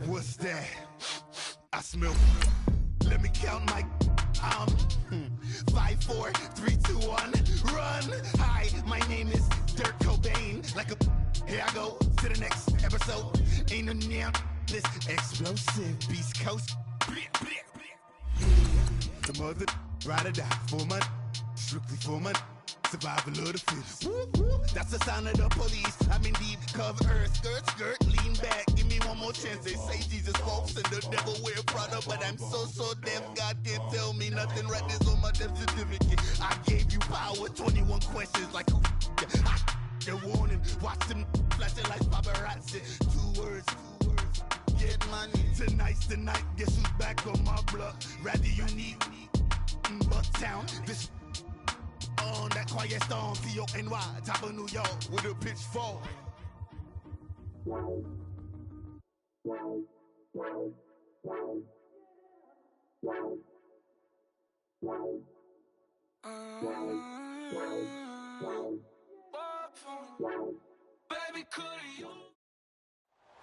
What's that? I smell. Let me count my. 5, 4, 3, 2, 1, run. Hi, my name is Dirk Cobain. Like a. Here I go to the next episode. Ain't no damn this explosive Beast Coast. The mother ride or die for money, strictly for money. Survival of the fittest. That's the sound of the police. I'm in deep cover earth. Skirt, lean back. Give me one more chance. They say Jesus walks and the devil wear Prada, but I'm so deaf. God can't tell me nothing. Right there's on my death certificate. I gave you power. 21 questions like who? The warning. Watch them flashing like paparazzi. 2 words. Get money. Tonight's the night. Guess who's back on my block? Rather you need Bucktown. This. On that quiet storm, C-O-N-Y, top of New York, with a pitchfork.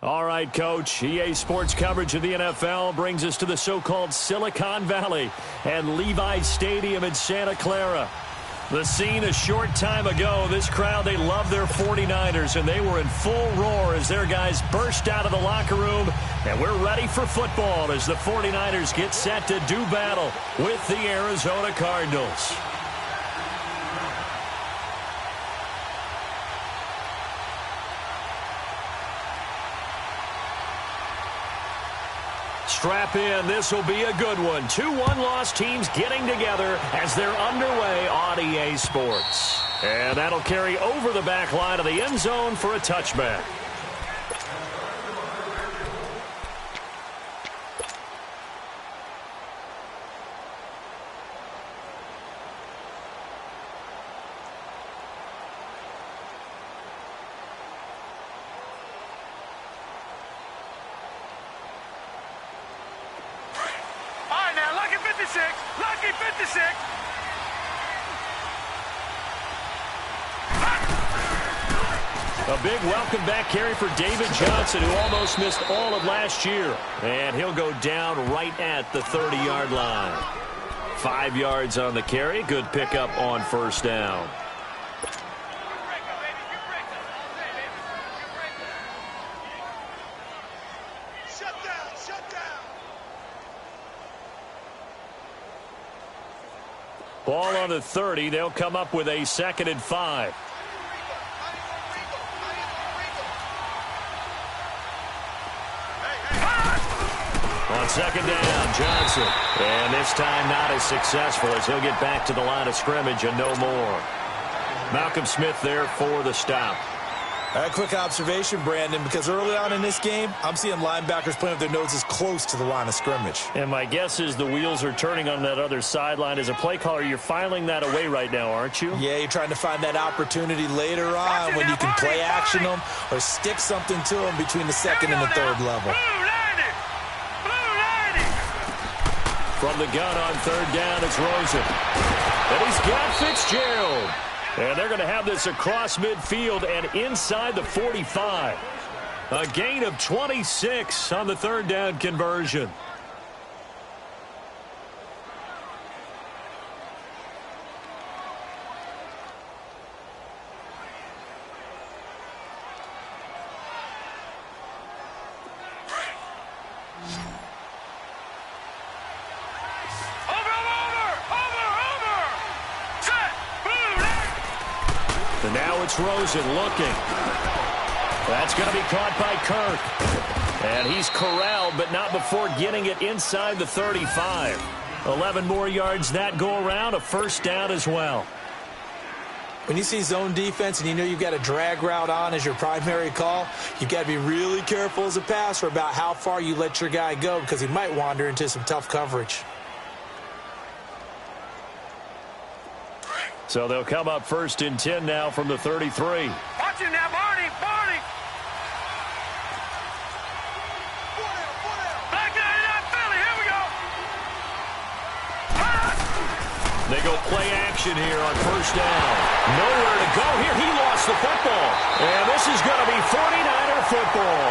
All right, Coach. EA Sports coverage of the NFL brings us to the so-called Silicon Valley and Levi's Stadium in Santa Clara. The scene a short time ago, this crowd, they love their 49ers, and they were in full roar as their guys burst out of the locker room, and we're ready for football as the 49ers get set to do battle with the Arizona Cardinals. Strap in, this will be a good one. 2 one-loss teams getting together as they're underway on EA Sports. And that'll carry over the back line of the end zone for a touchback. Lucky 56. A big welcome back carry for David Johnson, who almost missed all of last year. And he'll go down right at the 30-yard line. 5 yards on the carry. Good pickup on first down. Ball on the 30. They'll come up with a 2nd and 5. On 2nd down, Johnson. And this time not as successful as he'll get back to the line of scrimmage and no more. Malcolm Smith there for the stop. A quick observation, Brandon, because early on in this game, I'm seeing linebackers playing with their noses close to the line of scrimmage. And my guess is the wheels are turning on that other sideline. As a play caller, you're filing that away right now, aren't you? Yeah, you're trying to find that opportunity later on when you can play action them or stick something to them between the 2nd and the 3rd level. From the gun on 3rd down, it's Rosen. And he's got Fitzgerald. And they're going to have this across midfield and inside the 45. A gain of 26 on the 3rd down conversion. And now it's Rosen looking. That's going to be caught by Kirk. And he's corralled, but not before getting it inside the 35. 11 more yards that go around, a 1st down as well. When you see zone defense and you know you've got a drag route on as your primary call, you've got to be really careful as a passer about how far you let your guy go because he might wander into some tough coverage. So they'll come up 1st and 10 now from the 33. Watch him now, Barney. Back down, Philly. Here we go. They go play action here on 1st down. Nowhere to go here. He lost the football. And this is going to be 49er football.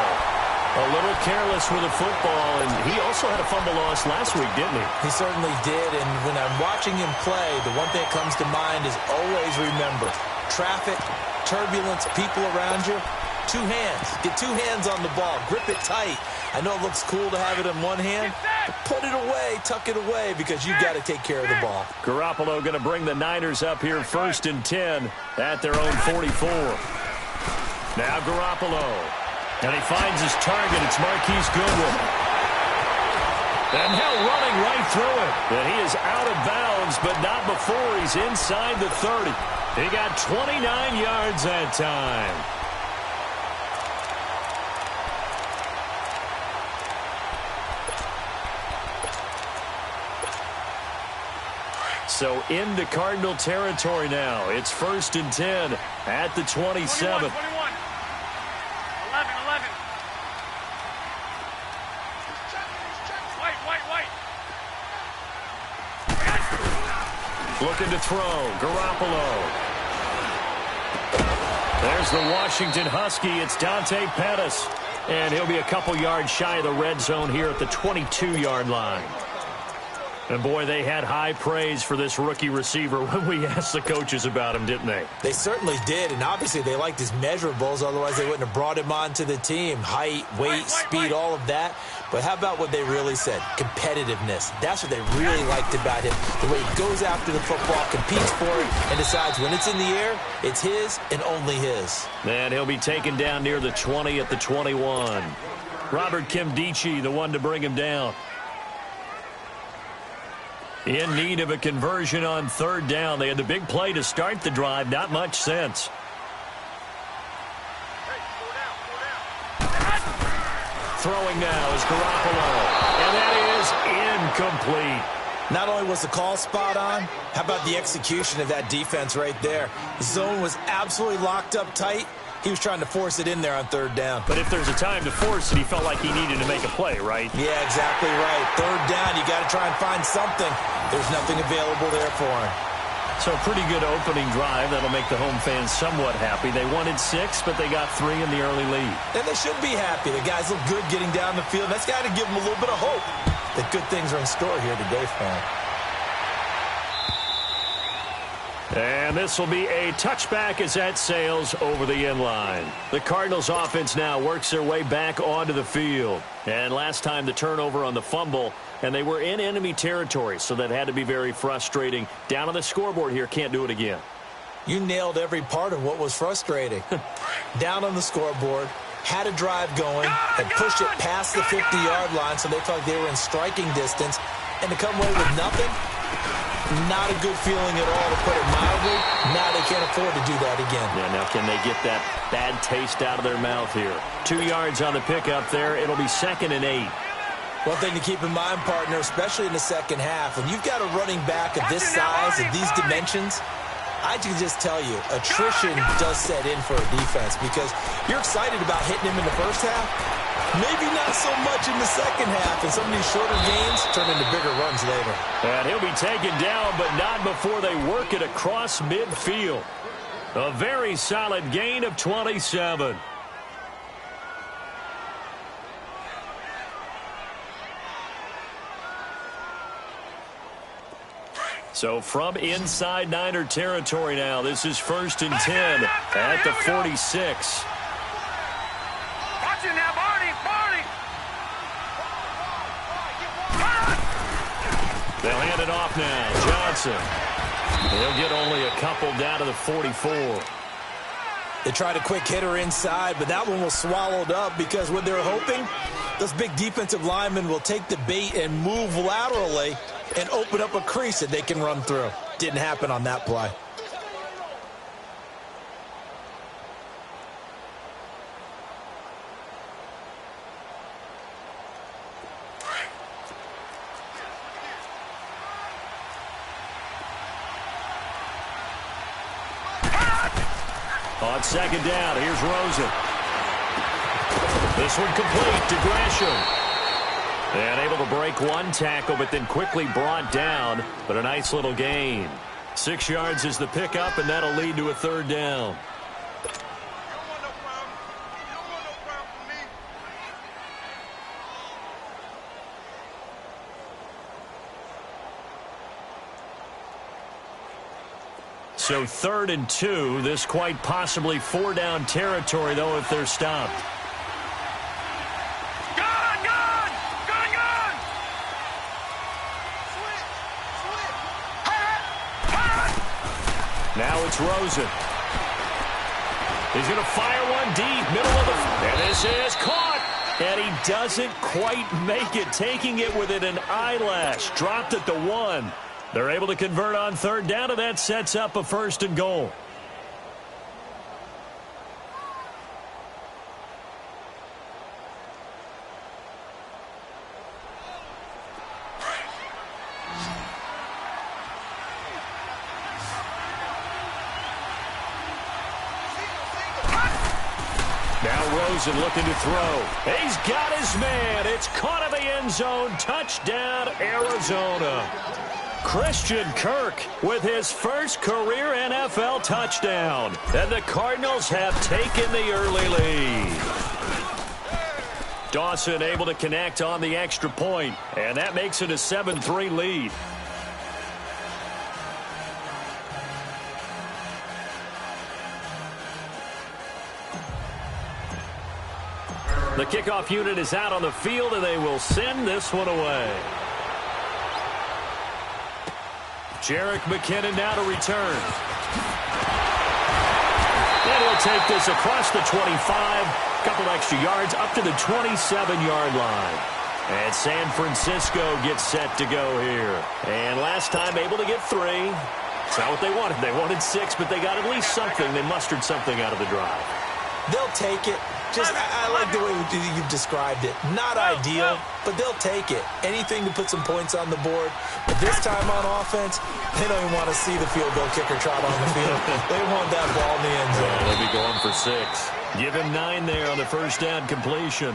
A little careless with the football, and he also had a fumble loss last week, didn't he? He certainly did, and when I'm watching him play, the one thing that comes to mind is always remember, traffic, turbulence, people around you, two hands. Get two hands on the ball. Grip it tight. I know it looks cool to have it in one hand, but put it away, tuck it away, because you've got to take care of the ball. Garoppolo going to bring the Niners up here 1st and 10 at their own 44. Now Garoppolo. And he finds his target. It's Marquise Goodwin. And now running right through it. And he is out of bounds, but not before he's inside the 30. He got 29 yards that time. So into Cardinal territory now. It's 1st and 10 at the 27. 21. 11. White. Looking to throw. Garoppolo. There's the Washington Husky. It's Dante Pettis. And he'll be a couple yards shy of the red zone here at the 22-yard line. And, boy, they had high praise for this rookie receiver when we asked the coaches about him, didn't they? They certainly did, and obviously they liked his measurables. Otherwise, they wouldn't have brought him onto the team. Height, weight, speed, all of that. But how about what they really said? Competitiveness. That's what they really liked about him. The way he goes after the football, competes for it, and decides when it's in the air, it's his and only his. And he'll be taken down near the 20 at the 21. Robert Kimdichie, the one to bring him down. In need of a conversion on 3rd down. They had the big play to start the drive. Not much sense. Throwing now is Garoppolo. And that is incomplete. Not only was the call spot on, how about the execution of that defense right there? The zone was absolutely locked up tight. He was trying to force it in there on 3rd down. But if there's a time to force it, he felt like he needed to make a play, right? Yeah, exactly right. 3rd down, you got to try and find something. There's nothing available there for him. So a pretty good opening drive. That'll make the home fans somewhat happy. They wanted 6, but they got 3 in the early lead. And they should be happy. The guys look good getting down the field. That's got to give them a little bit of hope that good things are in store here today for them. And this will be a touchback as that sails over the end line. The Cardinals offense now works their way back onto the field. And last time the turnover on the fumble, and they were in enemy territory, so that had to be very frustrating. Down on the scoreboard here, can't do it again. You nailed every part of what was frustrating. Down on the scoreboard, had a drive going, and pushed it past the 50-yard line so they felt like they were in striking distance, and to come away with nothing, not a good feeling at all, to put it mildly. Now they can't afford to do that again. Yeah, now can they get that bad taste out of their mouth here? 2 yards on the pickup there. It'll be 2nd and 8. One thing to keep in mind, partner, especially in the second half, when you've got a running back of this size and these dimensions, I can just tell you, attrition does set in for a defense because you're excited about hitting him in the first half. Maybe not so much in the second half, and some of these shorter gains turn into bigger runs later. And he'll be taken down, but not before they work it across midfield. A very solid gain of 27. So from inside Niner territory now, this is 1st and 10 at the 46. Watch it now, Barney. They'll hand it off now. Johnson. They'll get only a couple down to the 44. They tried a quick hitter inside, but that one was swallowed up because what they're hoping, those big defensive linemen will take the bait and move laterally and open up a crease that they can run through. Didn't happen on that play. On 2nd down, here's Rosen. This one complete to Gresham. And able to break one tackle, but then quickly brought down. But a nice little gain. 6 yards is the pickup, and that'll lead to a 3rd down. So 3rd and 2. This quite possibly 4-down territory, though, if they're stopped. Gone, gone! Gone, gone! Now it's Rosen. He's going to fire one deep, middle of the... And this is caught. And he doesn't quite make it, taking it within an eyelash. Dropped at the 1. They're able to convert on 3rd down, and that sets up a 1st and goal. Rosen looking to throw. He's got his man. It's caught in the end zone. Touchdown, Arizona. Christian Kirk with his first career NFL touchdown. And the Cardinals have taken the early lead. Dawson able to connect on the extra point, and that makes it a 7-3 lead. The kickoff unit is out on the field, and they will send this one away. Jerick McKinnon now to return. And he'll take this across the 25, a couple extra yards, up to the 27-yard line. And San Francisco gets set to go here. And last time able to get 3. It's not what they wanted. They wanted 6, but they got at least something. They mustered something out of the drive. They'll take it. I like the way you've described it. Not ideal, but they'll take it. Anything to put some points on the board. But this time on offense, they don't even want to see the field goal kicker trot on the field. They want that ball in the end zone. Yeah, they'll be going for 6. Give him 9 there on the 1st down completion.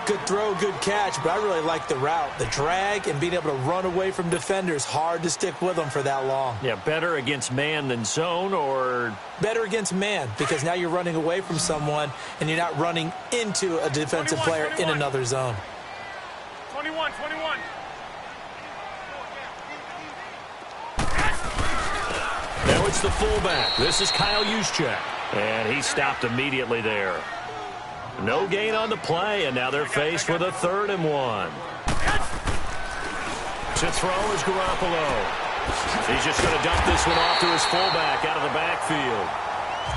Good throw, good catch, but I really like the route. The drag and being able to run away from defenders. Hard to stick with them for that long. Yeah, better against man than zone, or... Better against man, because now you're running away from someone and you're not running into a defensive player in another zone. 21. Now it's the fullback. This is Kyle Juszczyk. And he stopped immediately there. No gain on the play, and now they're faced with a 3rd and 1. To throw is Garoppolo. He's just going to dump this one off to his fullback out of the backfield.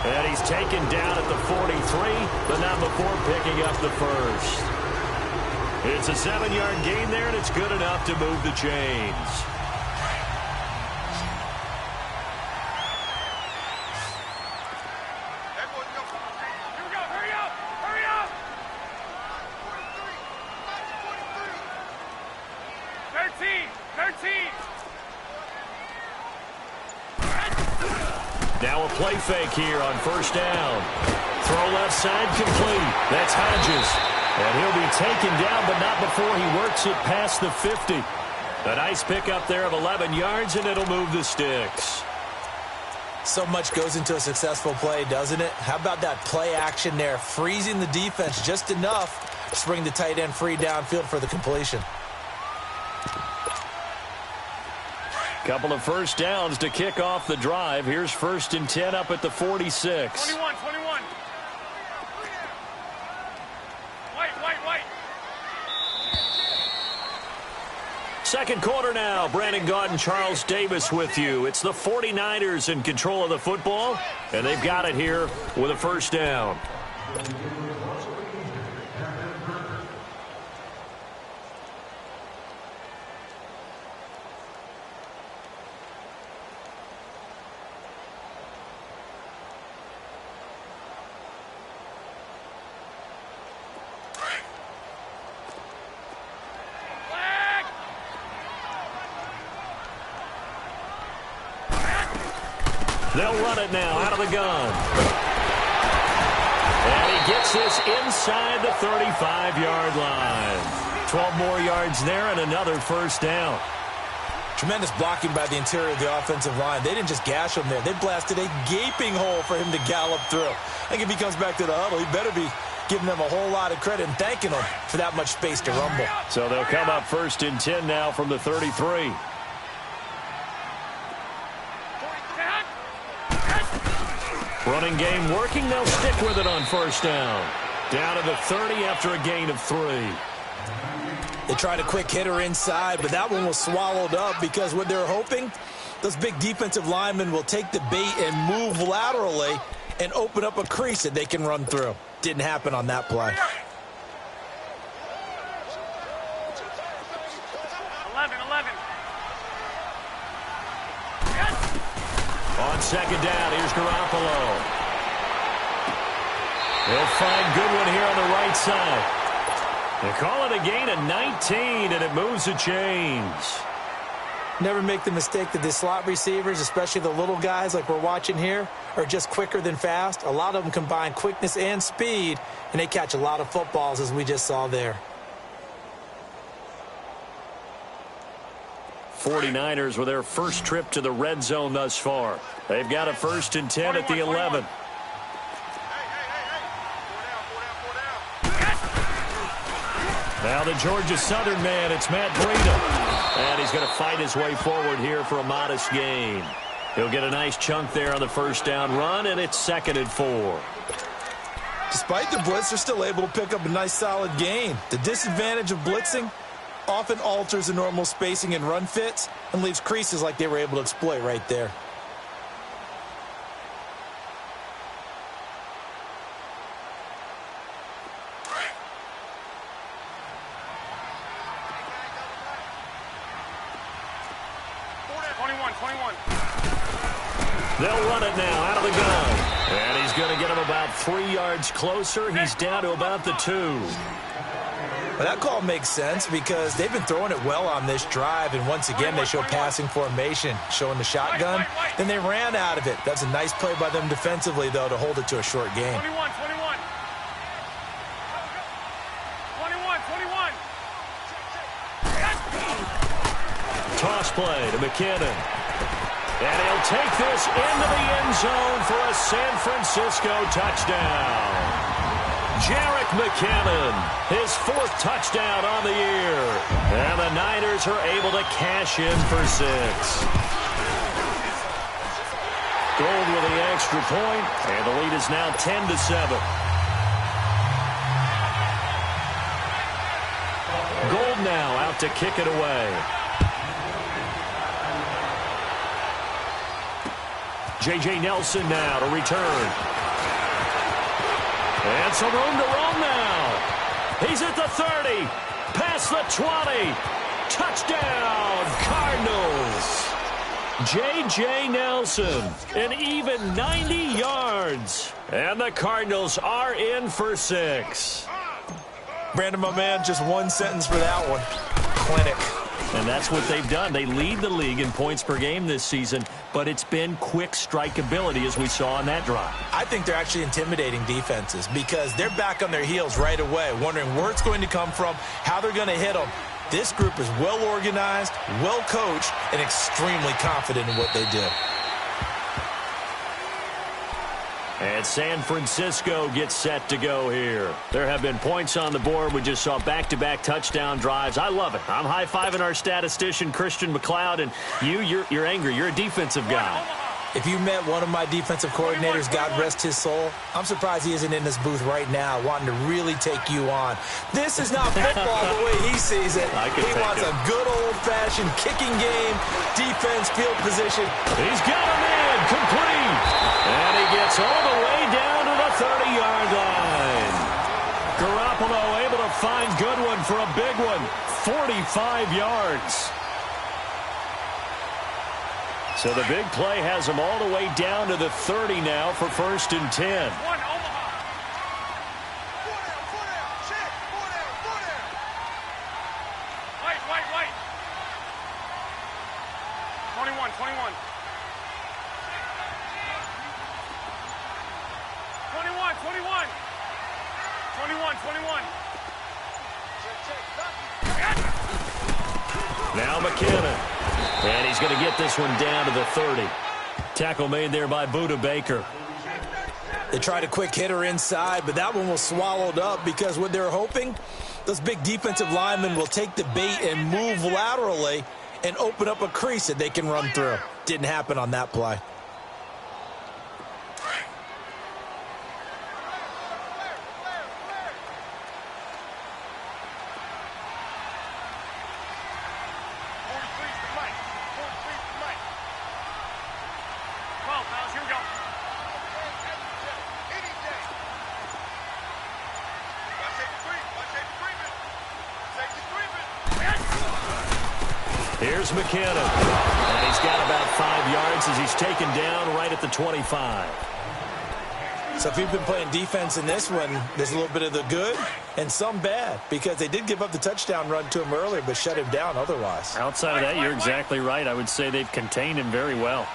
And he's taken down at the 43, but not before picking up the 1st. It's a 7-yard gain there, and it's good enough to move the chains. Now a play fake here on 1st down. Throw left side complete. That's Hodges. And he'll be taken down, but not before he works it past the 50. A nice pickup there of 11 yards, and it'll move the sticks. So much goes into a successful play, doesn't it? How about that play action there? Freezing the defense just enough to bring the tight end free downfield for the completion. Couple of 1st downs to kick off the drive. Here's 1st and 10 up at the 46. 21. White. Second quarter now. Brandon Gaudin, Charles Davis with you. It's the 49ers in control of the football, and they've got it here with a 1st down. They'll run it now out of the gun. And he gets this inside the 35-yard line. 12 more yards there and another 1st down. Tremendous blocking by the interior of the offensive line. They didn't just gash him there. They blasted a gaping hole for him to gallop through. I think if he comes back to the huddle, he better be giving them a whole lot of credit and thanking them for that much space to rumble. So they'll come up 1st and 10 now from the 33. Running game working. They'll stick with it on first down. Down to the 30 after a gain of 3. They tried a quick hitter inside, but that one was swallowed up because what they're hoping, those big defensive linemen will take the bait and move laterally and open up a crease that they can run through. Didn't happen on that play. 11. On second down, here's Garoppolo. He'll find Goodwin here on the right side. They call it a gain of 19, and it moves the chains. Never make the mistake that the slot receivers, especially the little guys like we're watching here, are just quicker than fast. A lot of them combine quickness and speed, and they catch a lot of footballs, as we just saw there. 49ers with their first trip to the red zone thus far. They've got a 1st and 10 at the 11. Now the Georgia Southern man, it's Matt Breida. And he's going to fight his way forward here for a modest gain. He'll get a nice chunk there on the first down run, and it's 2nd and 4. Despite the blitz, they're still able to pick up a nice solid gain. The disadvantage of blitzing often alters the normal spacing and run fits and leaves creases like they were able to exploit right there. They'll run it now out of the gun. And he's going to get him about 3 yards closer. He's down to about the 2. Well, that call makes sense because they've been throwing it well on this drive, and once again they show passing formation, showing the shotgun. Then they ran out of it. That's a nice play by them defensively, though, to hold it to a short game. 21. Toss play to McKinnon. And he'll take this into the end zone for a San Francisco touchdown. Jerick McKinnon, his 4th touchdown on the year. And the Niners are able to cash in for 6. Gold with the extra point, and the lead is now 10-7. Gold now out to kick it away. J.J. Nelson now to return. And some room to roam now. He's at the 30. Past the 20. Touchdown, Cardinals. J.J. Nelson, an even 90 yards. And the Cardinals are in for 6. Brandon, my man, just one sentence for that one. Clinic. And that's what they've done. They lead the league in points per game this season, but it's been quick strikeability as we saw on that drive. I think they're actually intimidating defenses because they're back on their heels right away, wondering where it's going to come from, how they're going to hit them. This group is well organized, well coached, and extremely confident in what they do. And San Francisco gets set to go here. There have been points on the board. We just saw back-to-back touchdown drives. I love it. I'm high-fiving our statistician, Christian McLeod, and you're angry. You're a defensive guy. If you met one of my defensive coordinators, God rest his soul, I'm surprised he isn't in this booth right now wanting to really take you on. This is not football the way he sees it. He wants a good old-fashioned kicking game, defense, field position. He's got him in, complete. And he gets all the way down to the 30-yard line. Garoppolo able to find Goodwin for a big one, 45 yards. So the big play has him all the way down to the 30 now for 1st and 10. White. 21. 21. Now McKinnon. And he's going to get this one down to the 30. Tackle made there by Budda Baker. They tried a quick hitter inside, but that one was swallowed up because what they're hoping, those big defensive linemen will take the bait and move laterally and open up a crease that they can run through. Didn't happen on that play. Here's McKinnon. And he's got about 5 yards as he's taken down right at the 25. So if you've been playing defense in this one, there's a little bit of the good and some bad, because they did give up the touchdown run to him earlier but shut him down otherwise. Outside of that, you're exactly right. I would say they've contained him very well.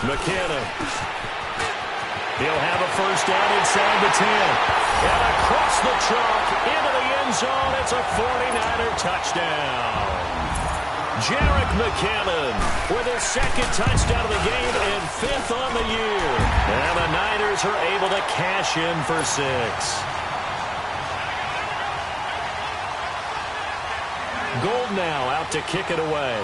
McKinnon. He'll have a first down inside the 10. And across the chalk into the end zone. It's a 49er touchdown. Jarek McKinnon with his second touchdown of the game and 5th on the year. And the Niners are able to cash in for 6. Gold now out to kick it away.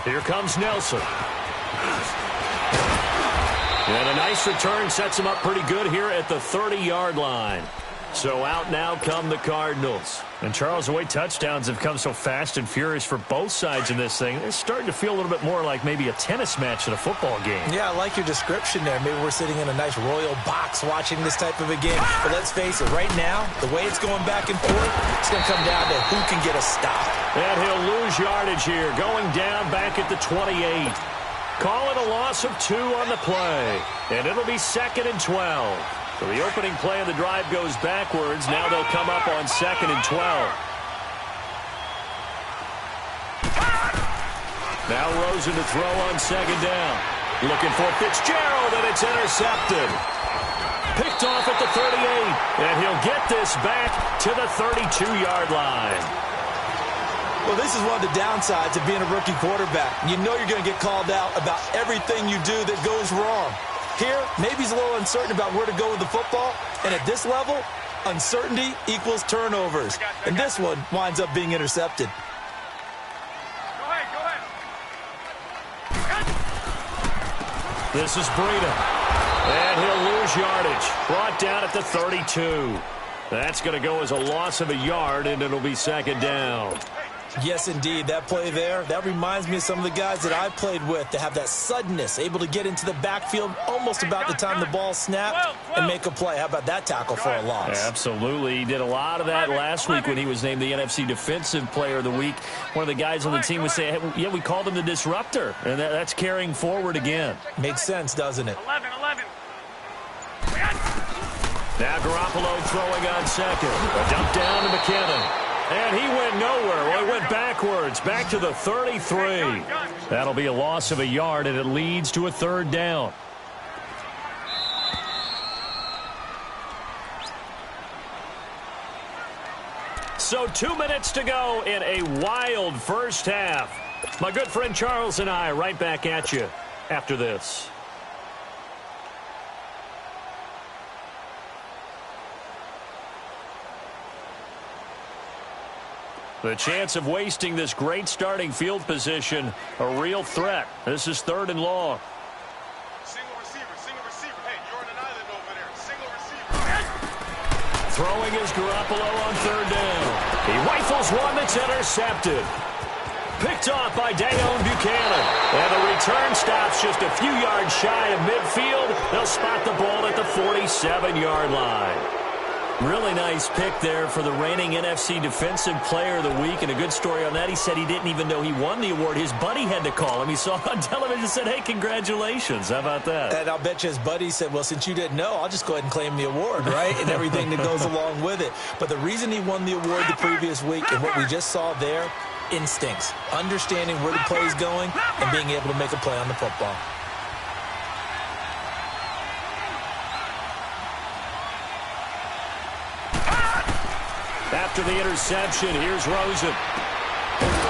Here comes Nelson. And a nice return sets him up pretty good here at the 30-yard line. So out now come the Cardinals. And Charles, the way touchdowns have come so fast and furious for both sides in this thing, it's starting to feel a little bit more like maybe a tennis match than a football game. Yeah, I like your description there. Maybe we're sitting in a nice royal box watching this type of a game. But let's face it, right now, the way it's going back and forth, it's going to come down to who can get a stop. And he'll lose yardage here, going down back at the 28. Call it a loss of 2 on the play. And it'll be 2nd and 12. So the opening play of the drive goes backwards. Now they'll come up on 2nd and 12. Now Rosen to throw on 2nd down. Looking for Fitzgerald, and it's intercepted. Picked off at the 38. And he'll get this back to the 32-yard line. Well, this is one of the downsides of being a rookie quarterback. You know you're going to get called out about everything you do that goes wrong. Here, maybe he's a little uncertain about where to go with the football. And at this level, uncertainty equals turnovers. And this one winds up being intercepted. Go ahead. This is Breida. And he'll lose yardage. Brought down at the 32. That's going to go as a loss of a yard, and it'll be 2nd down. Yes, indeed. That play there, that reminds me of some of the guys that I played with to have that suddenness, able to get into the backfield almost about the time the ball snapped and make a play. How about that tackle for a loss? Absolutely. He did a lot of that last week when he was named the NFC Defensive Player of the Week. One of the guys on the team would say, hey, yeah, we called him the disruptor, and that's carrying forward again. Makes sense, doesn't it? 11. Now Garoppolo throwing on 2nd. A dump down to McKinnon. And he went nowhere. Well, he went backwards, back to the 33. That'll be a loss of a yard, and it leads to a 3rd down. So 2 minutes to go in a wild first half. My good friend Charles and I right back at you after this. The chance of wasting this great starting field position, a real threat. This is 3rd and long. Single receiver. Hey, you're on an island over there. Single receiver. Throwing is Garoppolo on 3rd down. He rifles one that's intercepted. Picked off by Dayon Buchanan. And the return stops just a few yards shy of midfield. They'll spot the ball at the 47-yard line. Really nice pick there for the reigning NFC Defensive Player of the Week. And a good story on that, he said he didn't even know he won the award. His buddy had to call him. He saw it on television and said, hey, congratulations. How about that? And I'll bet you his buddy said, well, since you didn't know, I'll just go ahead and claim the award, right? And everything that goes along with it. But the reason he won the award the previous week and what we just saw there, instincts, understanding where the play is going and being able to make a play on the football. After the interception, here's Rosen.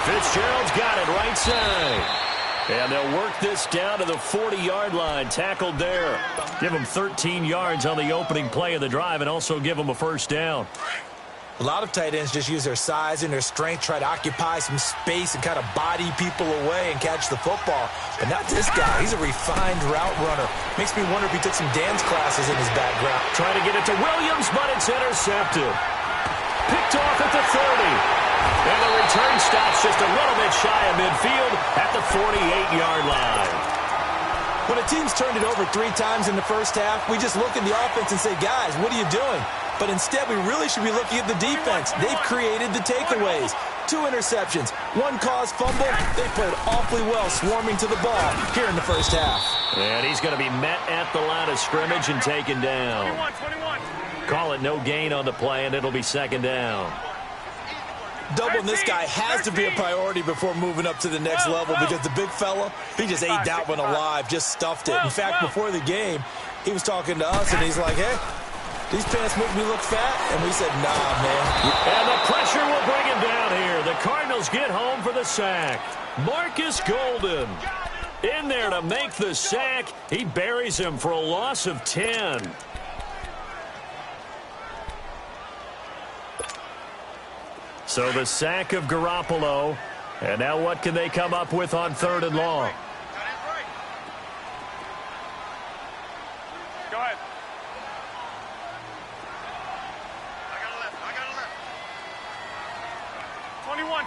Fitzgerald's got it right side. And they'll work this down to the 40-yard line. Tackled there. Give them 13 yards on the opening play of the drive and also give them a first down. A lot of tight ends just use their size and their strength, try to occupy some space and kind of body people away and catch the football. But not this guy. He's a refined route runner. Makes me wonder if he took some dance classes in his background. Trying to get it to Williams, but it's intercepted. Picked off at the 30. And the return stops just a little bit shy of midfield. at the 48-yard line. When a team's turned it over 3 times in the first half, we just look at the offense and say, guys, what are you doing? But instead, we really should be looking at the defense. They've created the takeaways. 2 interceptions, 1 caused fumble. They played awfully well swarming to the ball here in the first half. And he's going to be met at the line of scrimmage and taken down. 21. Call it no gain on the play, and it'll be second down. Doubling this guy has to be a priority before moving up to the next level because the big fella, he just ate that one alive, just stuffed it. In fact, before the game, he was talking to us, and he's like, hey, these pants make me look fat. And we said, nah, man. And the pressure will bring him down here. The Cardinals get home for the sack. Marcus Golden in there to make the sack. He buries him for a loss of 10. So the sack of Garoppolo. And now what can they come up with on 3rd and long? Go ahead. I got a left. 21.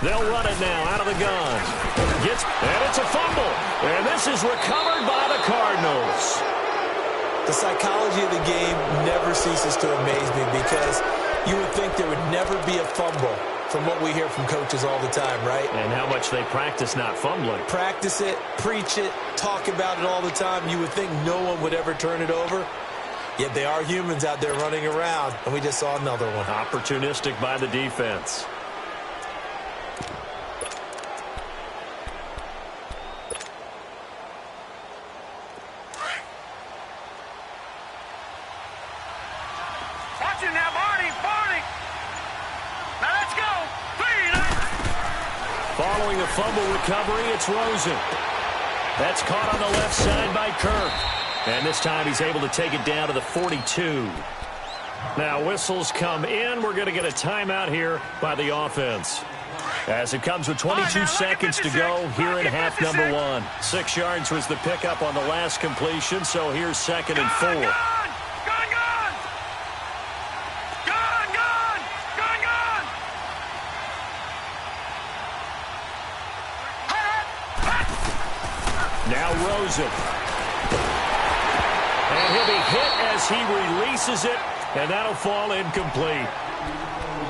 They'll run it now out of the gun. And it's a fumble. And this is recovered by the Cardinals. The psychology of the game never ceases to amaze me because you would think there would never be a fumble from what we hear from coaches all the time, right? And how much they practice not fumbling. Practice it, preach it, talk about it all the time. You would think no one would ever turn it over. Yet they are humans out there running around, and we just saw another one. Opportunistic by the defense. Following the fumble recovery, it's Rosen. That's caught on the left side by Kirk. And this time he's able to take it down to the 42. Now whistles come in. We're going to get a timeout here by the offense. As it comes with 22 seconds to go here in half number 1. 6 yards was the pickup on the last completion, so here's 2nd and 4. Now Rosen. And he'll be hit as he releases it, and that'll fall incomplete.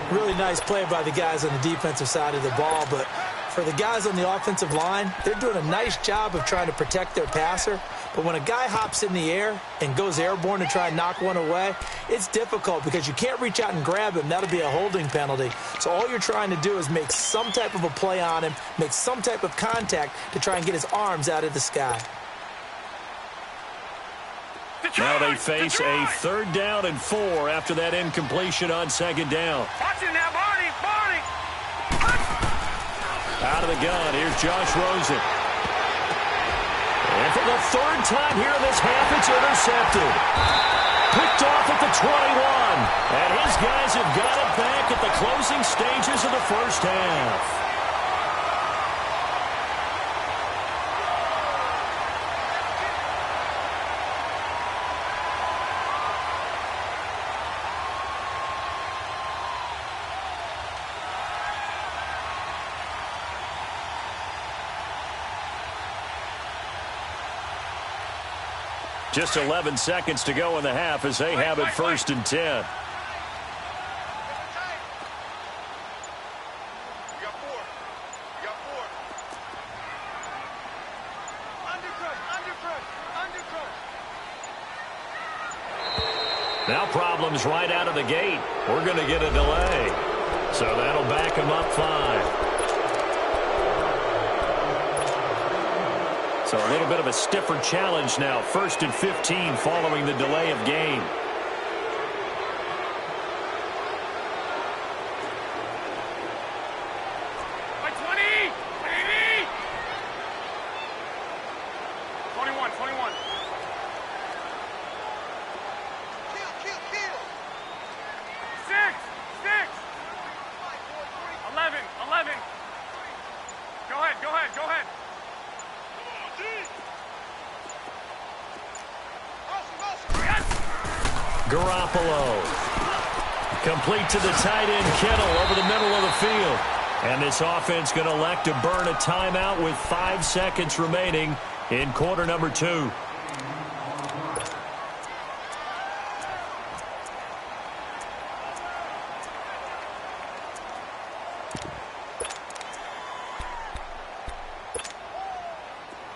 Really nice play by the guys on the defensive side of the ball, but for the guys on the offensive line, they're doing a nice job of trying to protect their passer. But when a guy hops in the air and goes airborne to try and knock one away, it's difficult because you can't reach out and grab him. That'll be a holding penalty. So all you're trying to do is make some type of a play on him, make some type of contact to try and get his arms out of the sky. Now they face a 3rd down and 4 after that incompletion on 2nd down. Watch it now, Barney. Out of the gun, here's Josh Rosen. And for the 3rd time here in this half, it's intercepted. Picked off at the 21. And his guys have got it back at the closing stages of the first half. Just 11 seconds to go in the half as they have it 1st and 10. You got 4. Undercrush. Now problems right out of the gate. We're going to get a delay. So that'll back them up 5. So a little bit of a stiffer challenge now. 1st and 15 following the delay of game. By 20. 21. Kill. 6. 11. Go ahead. Garoppolo. Complete to the tight end, Kittle, over the middle of the field. And this offense going to elect to burn a timeout with 5 seconds remaining in quarter number 2.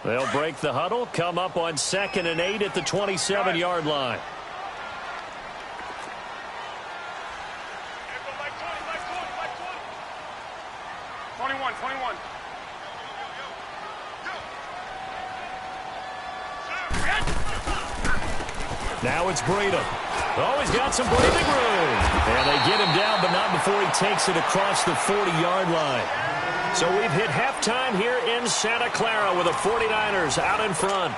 They'll break the huddle, come up on 2nd and 8 at the 27-yard line. 21. Now it's Breedham. Oh, he's got some breathing room. And they get him down, but not before he takes it across the 40-yard line. So we've hit halftime here in Santa Clara with the 49ers out in front.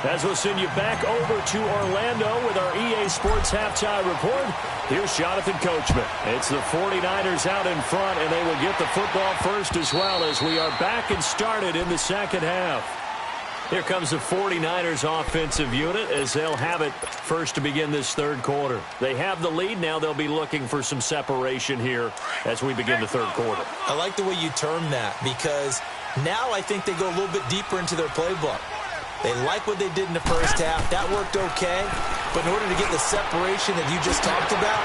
As we'll send you back over to Orlando with our EA Sports Halftime Report, here's Jonathan Coachman. It's the 49ers out in front, and they will get the football first as well as we are back and started in the second half. Here comes the 49ers offensive unit as they'll have it first to begin this third quarter. They have the lead. Now they'll be looking for some separation here as we begin the third quarter. I like the way you term that because now I think they go a little bit deeper into their playbook. They like what they did in the first half. That worked okay. But in order to get the separation that you just talked about,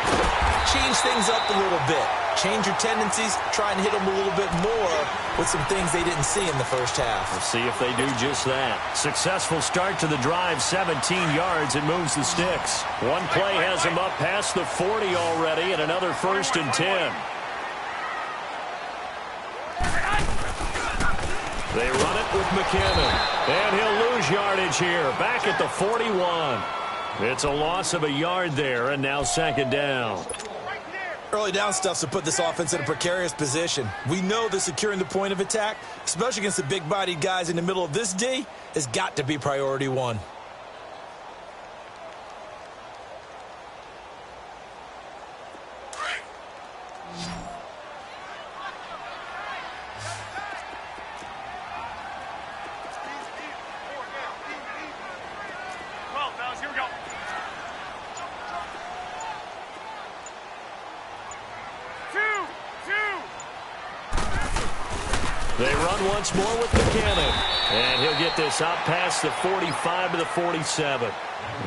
change things up a little bit. Change your tendencies. Try and hit them a little bit more with some things they didn't see in the first half. We'll see if they do just that. Successful start to the drive, 17 yards, and moves the sticks. One play has them up past the 40 already, and another 1st and 10. They run it with McKinnon, and he'll lose yardage here, back at the 41. It's a loss of a yard there, and now 2nd down. Early down stuff to put this offense in a precarious position. We know that securing the point of attack, especially against the big-bodied guys in the middle of this D, has got to be priority one. They run once more with McKinnon. And he'll get this out past the 45 to the 47.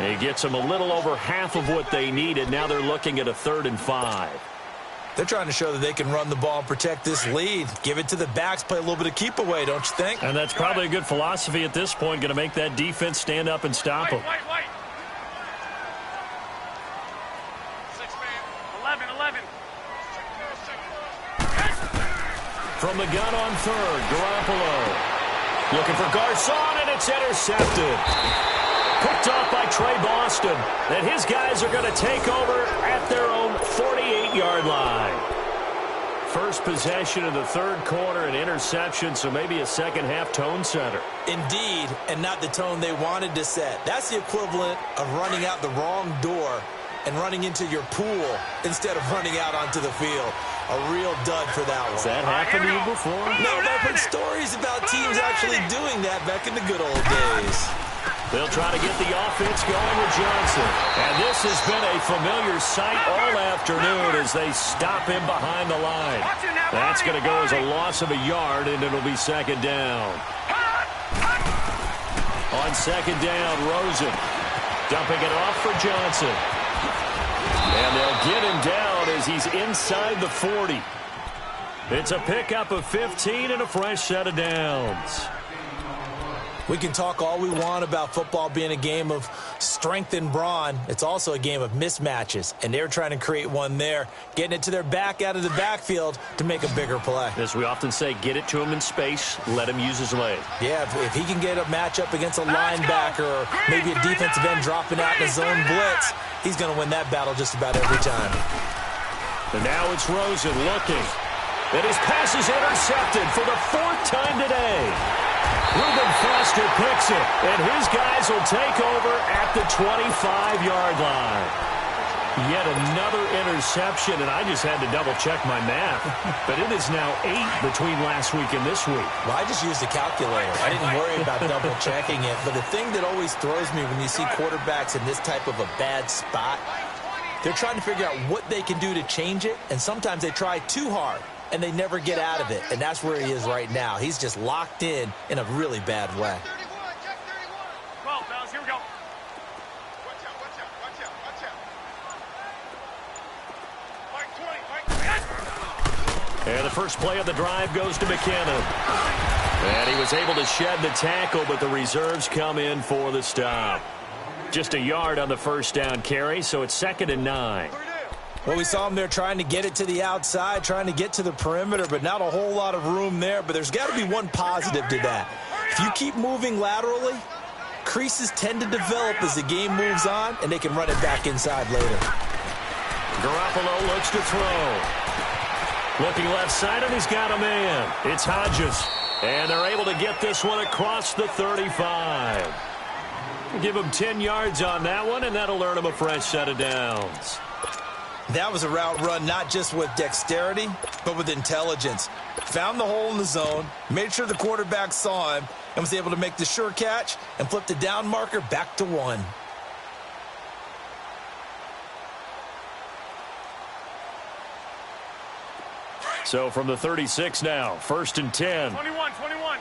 He gets them a little over half of what they needed. Now they're looking at a 3rd and 5. They're trying to show that they can run the ball and protect this lead. Give it to the backs, play a little bit of keep away, don't you think? And that's probably a good philosophy at this point. Going to make that defense stand up and stop them. White. 6 man. 11. From the gun on 3rd, Garoppolo. Looking for Garcon, and it's intercepted. Picked off by Trey Boston. And his guys are going to take over at their own 48-yard line. First possession of the third quarter, an interception, so maybe a second-half tone setter. Indeed, and not the tone they wanted to set. That's the equivalent of running out the wrong door and running into your pool instead of running out onto the field. A real dud for that one. Has that happened to you before? No, but I've heard stories about teams actually doing that back in the good old days. They'll try to get the offense going with Johnson. And this has been a familiar sight all afternoon as they stop him behind the line. That's going to go as a loss of a yard, and it'll be 2nd down. On 2nd down, Rosen dumping it off for Johnson. And they'll get him down as he's inside the 40. It's a pickup of 15 and a fresh set of downs. We can talk all we want about football being a game of strength and brawn. It's also a game of mismatches, and they're trying to create one there, getting it to their back out of the backfield to make a bigger play. As we often say, get it to him in space, let him use his leg. Yeah, if he can get a matchup against a linebacker or maybe a defensive end dropping out in a zone blitz, he's going to win that battle just about every time. And now it's Rosen looking. And his pass is intercepted for the 4th time today. Reuben Foster picks it, and his guys will take over at the 25-yard line. Yet another interception, and I just had to double-check my math. But it is now 8 between last week and this week. Well, I just used a calculator. I didn't worry about double-checking it. But the thing that always throws me when you see quarterbacks in this type of a bad spot, they're trying to figure out what they can do to change it, and sometimes they try too hard. and they never get out of it, and that's where he is right now. He's just locked in a really bad way. 12, fellas, here we go. Watch out, watch out, watch out, watch out. Mike 20, Mike. And the first play of the drive goes to McKinnon. And he was able to shed the tackle, but the reserves come in for the stop. Just a yard on the first down carry, so it's 2nd and 9. Well, we saw him there trying to get it to the outside, trying to get to the perimeter, but not a whole lot of room there. But there's got to be one positive to that. If you keep moving laterally, creases tend to develop as the game moves on, and they can run it back inside later. Garoppolo looks to throw. Looking left side, and he's got a man. It's Hodges. And they're able to get this one across the 35. Give him 10 yards on that one, and that'll earn him a fresh set of downs. That was a route run not just with dexterity, but with intelligence. Found the hole in the zone, made sure the quarterback saw him, and was able to make the sure catch and flip the down marker back to 1. So from the 36 now, 1st and 10. 21, 21.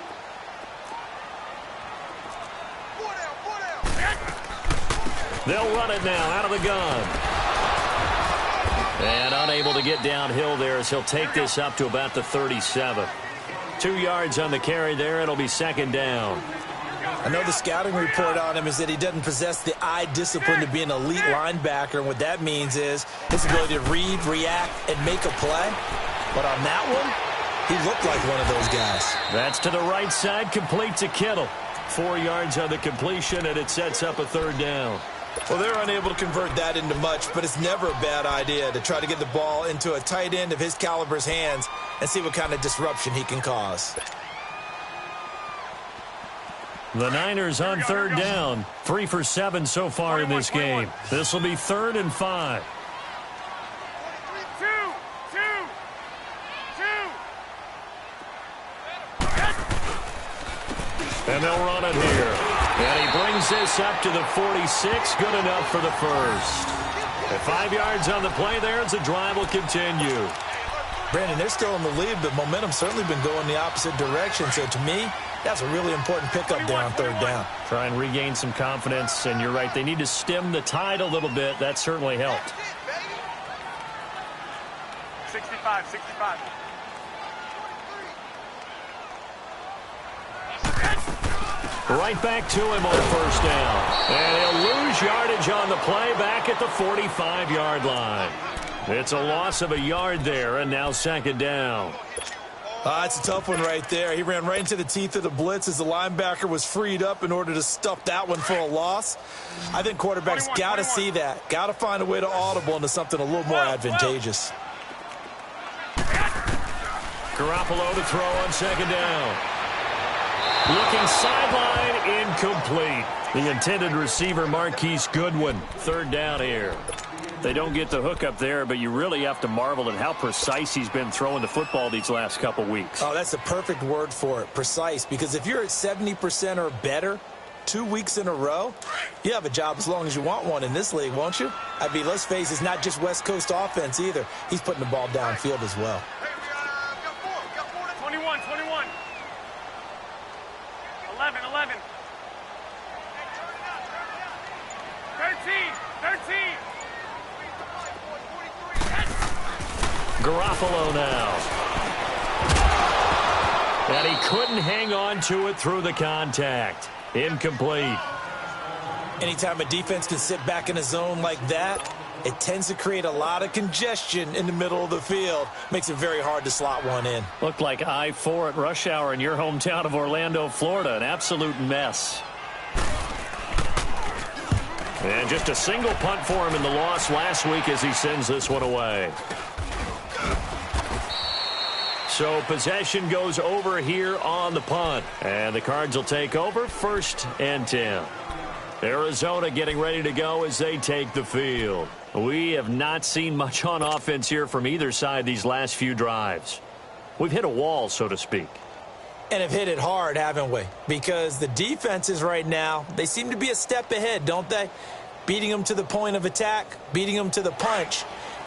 They'll run it now out of the gun. And unable to get downhill there as he'll take this up to about the 37. 2 yards on the carry there. It'll be 2nd down. I know the scouting report on him is that he doesn't possess the eye discipline to be an elite linebacker. And what that means is his ability to read, react, and make a play. But on that one, he looked like one of those guys. That's to the right side, complete to Kittle. 4 yards on the completion, and it sets up a 3rd down. Well, they're unable to convert that into much, but it's never a bad idea to try to get the ball into a tight end of his caliber's hands and see what kind of disruption he can cause. The Niners on 3rd down. 3 for 7 so far in this game. This will be 3rd and 5. And they'll run it here. And he brings this up to the 46. Good enough for the first. And 5 yards on the play there as the drive will continue. Brandon, they're still in the lead, but momentum's certainly been going the opposite direction. So to me, that's a really important pickup there on 3rd down. Try and regain some confidence, and you're right. They need to stem the tide a little bit. That certainly helped. 65, 65. Right back to him on 1st down. And he'll lose yardage on the play back at the 45-yard line. It's a loss of a yard there, and now 2nd down. That's a tough one right there. He ran right into the teeth of the blitz as the linebacker was freed up in order to stuff that one for a loss. I think quarterbacks got to see that. Got to find a way to audible into something a little more advantageous. Garoppolo to throw on 2nd down. Looking sideline, incomplete. The intended receiver, Marquise Goodwin. 3rd down here. They don't get the hook up there, but you really have to marvel at how precise he's been throwing the football these last couple weeks. Oh, that's the perfect word for it, precise. Because if you're at 70% or better 2 weeks in a row, you have a job as long as you want one in this league, won't you? I mean, let's face it, it's not just West Coast offense either. He's putting the ball downfield as well. 21, 21. 11, 11. 13, 13. Garoppolo now. And he couldn't hang on to it through the contact. Incomplete. Anytime a defense can sit back in a zone like that, it tends to create a lot of congestion in the middle of the field. Makes it very hard to slot one in. Looked like I-4 at rush hour in your hometown of Orlando, Florida. An absolute mess. And just a single punt for him in the loss last week as he sends this one away. So possession goes over here on the punt. And the Cards will take over 1st and 10. Arizona getting ready to go as they take the field. We have not seen much on offense here from either side these last few drives. We've hit a wall, so to speak. And have hit it hard, haven't we? Because the defenses right now, they seem to be a step ahead, don't they? Beating them to the point of attack, beating them to the punch.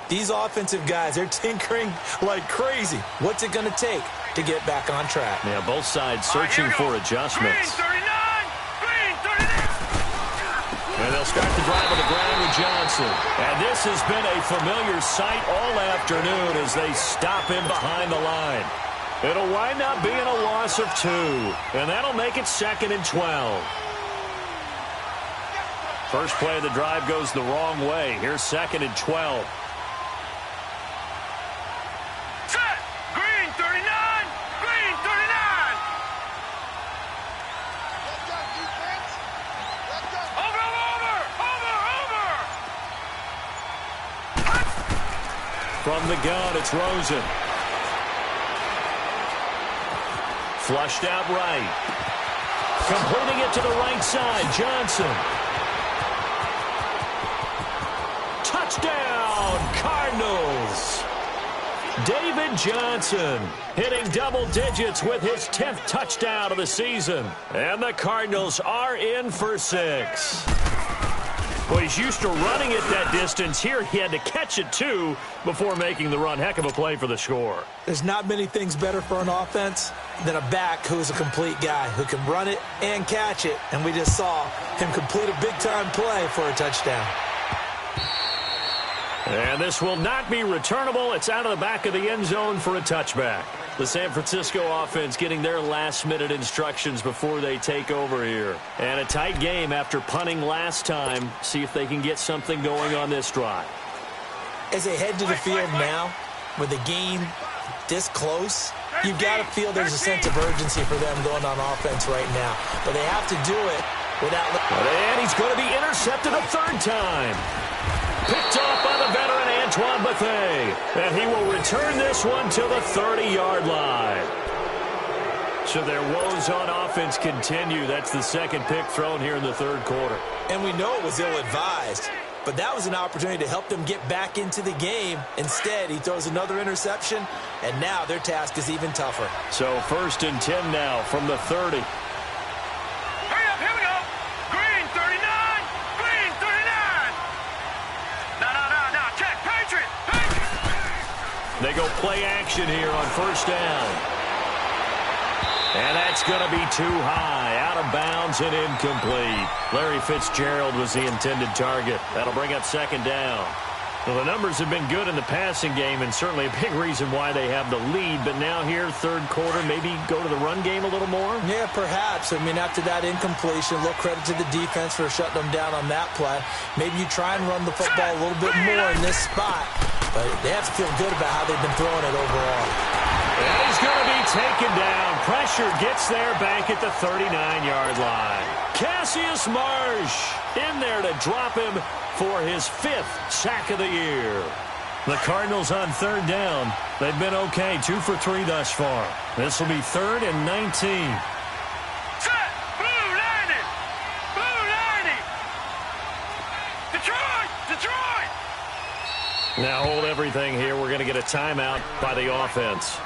These offensive guys, they're tinkering like crazy. What's it going to take to get back on track? Yeah, both sides searching for adjustments. Green 39! And they'll start the drive on the ground with Johnson. And this has been a familiar sight all afternoon as they stop him behind the line. It'll wind up being a loss of 2, and that'll make it 2nd and 12. First play of the drive goes the wrong way. Here's 2nd and 12. Set! Green 39! Green 39! Let's go, defense! Let's go! Over! From the gun, it's Rosen. Flushed out right. Completing it to the right side, Johnson. Touchdown, Cardinals. David Johnson hitting double digits with his 10th touchdown of the season. And the Cardinals are in for 6. Well, he's used to running it that distance. Here he had to catch it, too, before making the run. Heck of a play for the score. There's not many things better for an offense than a back who's a complete guy who can run it and catch it. And we just saw him complete a big-time play for a touchdown. And this will not be returnable. It's out of the back of the end zone for a touchback. The San Francisco offense getting their last-minute instructions before they take over here. And a tight game after punting last time. See if they can get something going on this drive. As they head to the field now, with the game this close, you've got to feel there's a sense of urgency for them going on offense right now. But they have to do it without... And he's going to be intercepted a 3rd time. Picked off by the veteran Antoine Bethea. And he will return this one to the 30-yard line. So their woes on offense continue. That's the 2nd pick thrown here in the 3rd quarter. And we know it was ill-advised. But that was an opportunity to help them get back into the game. Instead, he throws another interception, and now their task is even tougher. So 1st and 10 now from the 30. Hurry up, here we go! Green 39! Green 39! No, check! Patriot! They go play action here on 1st down. And that's going to be too high, out of bounds and incomplete. Larry Fitzgerald was the intended target. That'll bring up 2nd down. Well, the numbers have been good in the passing game and certainly a big reason why they have the lead. But now here, 3rd quarter, maybe go to the run game a little more? Yeah, perhaps. I mean, after that incompletion, a little credit to the defense for shutting them down on that play. Maybe you try and run the football a little bit more in this spot. But they have to feel good about how they've been throwing it overall. And he's going to be taken down. Pressure gets there back at the 39-yard line. Cassius Marsh in there to drop him for his 5th sack of the year. The Cardinals on 3rd down. They've been okay, 2 for 3 thus far. This will be 3rd and 19. Set! Blue 90! Blue 90! Detroit! Now hold everything here. We're going to get a timeout by the offense.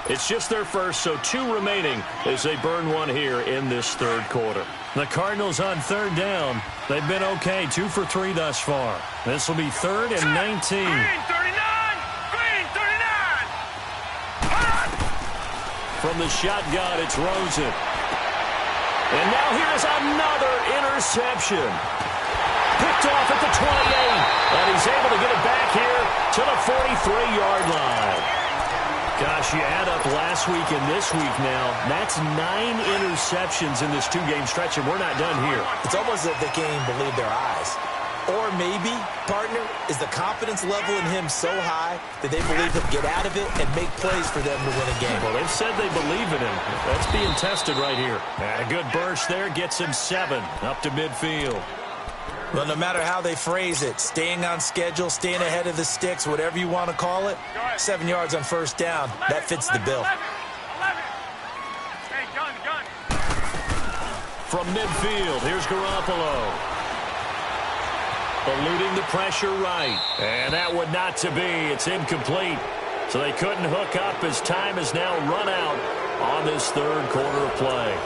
It's just their first, so 2 remaining as they burn one here in this 3rd quarter. The Cardinals on 3rd down. They've been okay, 2 for 3 thus far. This will be 3rd and 19. Green 39! Green 39! From the shotgun, it's Rosen. And now here's another interception. Picked off at the 28. And he's able to get it back here to the 43-yard line. Gosh, you add up last week and this week now. That's 9 interceptions in this 2-game stretch, and we're not done here. It's almost as if they can't even believe their eyes. Or maybe, partner, is the confidence level in him so high that they believe he'll get out of it and make plays for them to win a game. Well, they've said they believe in him. That's being tested right here. A good burst there gets him 7 up to midfield. Well, no matter how they phrase it, staying on schedule, staying ahead of the sticks, whatever you want to call it, 7 yards on 1st down, that fits the bill. 11. Hey, gun. From midfield, here's Garoppolo. Eluding the pressure right. And that would not to be. It's incomplete. So they couldn't hook up as time has now run out on this 3rd quarter of play.